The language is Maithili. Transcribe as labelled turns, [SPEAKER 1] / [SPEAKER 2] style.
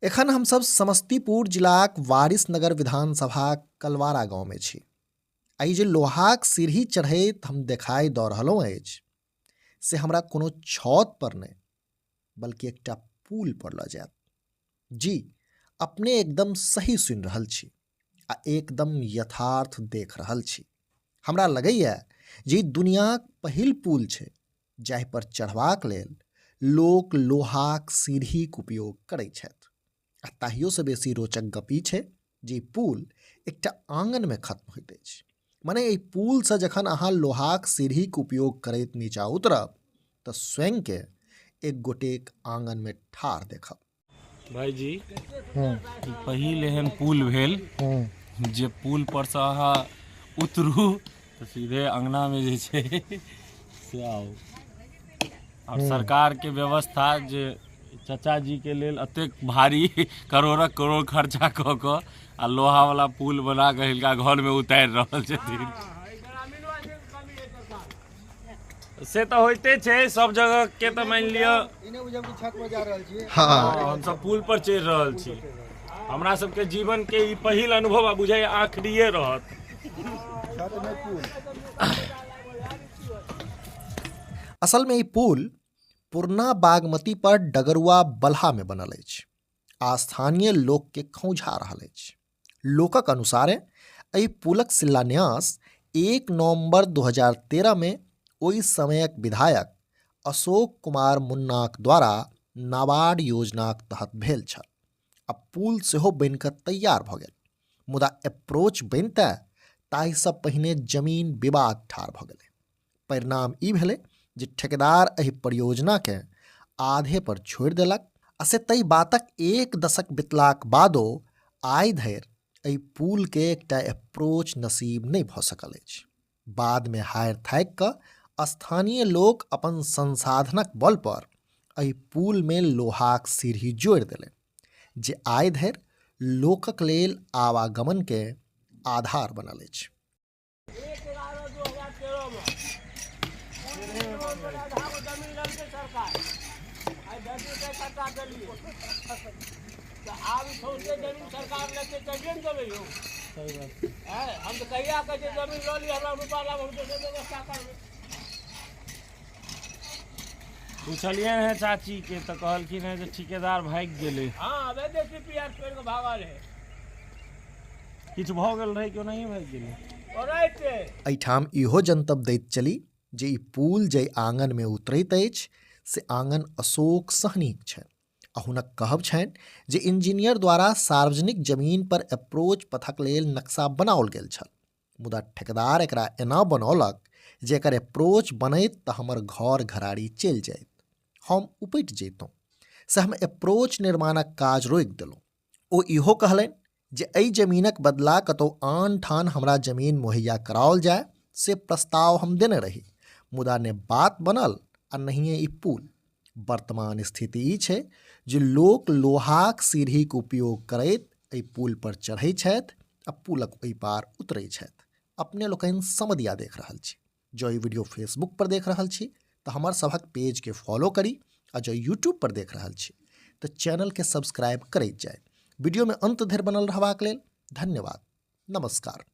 [SPEAKER 1] एखन हम सब समस्तीपुर जिलाक वारिसनगर विधानसभा कलवारा गाँव में छी। आई जे लोहाक सीढ़ी चढ़ैत हम देखाई दऽ रहलहुँ अछि से हमरा कोनो छत पर नहि बल्कि एकटा पुल पर लऽ जायत। जी, अपने एकदम सही सुनि रहल छी आ एकदम यथार्थ देख रहल छी। हमरा लगैए जे ई दुनियाक पहिल पुल छै जाहि पर चढ़बाक लेल लोक लोहाक सीढ़ीक उपयोग करैत छथि। आ ताहियोसँ बेसी रोचक गप ई छै जे ई पुल एकटा आँगनमे खत्म होइत अछि। मने एहि पुलसँ जखन अहाँ लोहाक सीढ़ीक उपयोग करैत नीचाँ उतरब तऽ स्वयंके एक गोटेक आँगनमे ठाढ़ देखब।
[SPEAKER 2] भाईजी ई पहिल एहन पुल भेल जे पुल पर से अहाँ उतरू तऽ सीधे अंगनामे जे छै से आउ। और सरकार के व्यवस्था जे चाचा जी के लेल अतेक भारी करोड़क करोड़ खर्चा कऽ कऽ आ लोहा वाला पुल बना कऽ हिनका घर में उतारि रहल छथिन। से तऽ होइते छै सब जगह के, तऽ मानि लिअ हम सब पुल पर चढ़ि रहल छी। हमरा सबके जीवन के ई पहिल अनुभव आ बुझाइ आखिरिये रहत।
[SPEAKER 1] असल में ई पुल पुरना बागमती पर डगरुआ बलहा में बनल अछि आ स्थानीय लोक के खौंझा रहल अछि। लोकक अनुसारे एहि पुलक शिलान्यास 1 नवंबर 2013 में ओहि समयक विधायक अशोक कुमार मुन्नाक द्वारा नाबार्ड योजनाक तहत भेल छल। आ पुल सेहो बनिकऽ तैयार भऽ गेल, मुदा अप्रोच बनिते ताहिसँ पहिने जमीन विवाद ठाढ़ भऽ गेलै। परिणाम ई भेलै जे ठेकेदार एहि परियोजनाकेँ आधे पर छोड़ि देलक आ से ताहि बातक 1 दशक बितलाक बादो आइ धरि एहि पुलके एकटा अप्रोच नसीब नहि भऽ सकल अछि। बादमे हारि थाकि कऽ स्थानीय लोक अपन संसाधनक बल पर एहि पुलमे लोहाक सीढ़ी जोड़ि देलनि जे आइ धरि लोकक लेल आवागमनके आधार बनल अछि।
[SPEAKER 2] पूछलिए है चाची के तो कहलखिन है जे ठेकेदार भागि गेलै। किछु भऽ गेल रहै कि ओनाही भागि गेलै।
[SPEAKER 1] एहिठाम इहो जनतब दैत चली जे ई पुल जाहि आंगनमे उतरैत अछि से आंगन अशोक सहनीक छनि आ हुनक कहब छनि जे इंजीनियर द्वारा सार्वजनिक जमीन पर अप्रोच पथक लेल नक्शा बनाओल गेल छल, मुदा ठेकेदार एकरा एना बनौलक जे एकर अप्रोच बनैत तऽ हमर घर घराड़ी चलि जाइत, हम उपटि जैतहुँ। से हम अप्रोच निर्माणक काज रोकि देलहुँ। ओ इहो कहलनि जे एहि जमीनक बदला कतहु आन ठान हमरा जमीन मुहैया कराओल जाय से प्रस्ताव हम देने रही, मुदा ने बात बनल आ नहिए ई पुल। वर्तमान स्थिति ई छै जे लोक लोहाक सीढ़ीक उपयोग करैत एहि पुल पर चढ़ैत छथि आ पुलक ओहि पार उतरैत छथि। अपने लोकनि समधिया देख रहल छी। जँ ई वीडियो फेसबुक पर देख रहल छी तऽ हमर सभक पेज के फॉलो करी आ जँ यूट्यूब पर देख रहल छी तऽ चैनल के सब्सक्राइब करैत जाय। वीडियो में अंत धरि बनल रहबाक लेल धन्यवाद। नमस्कार।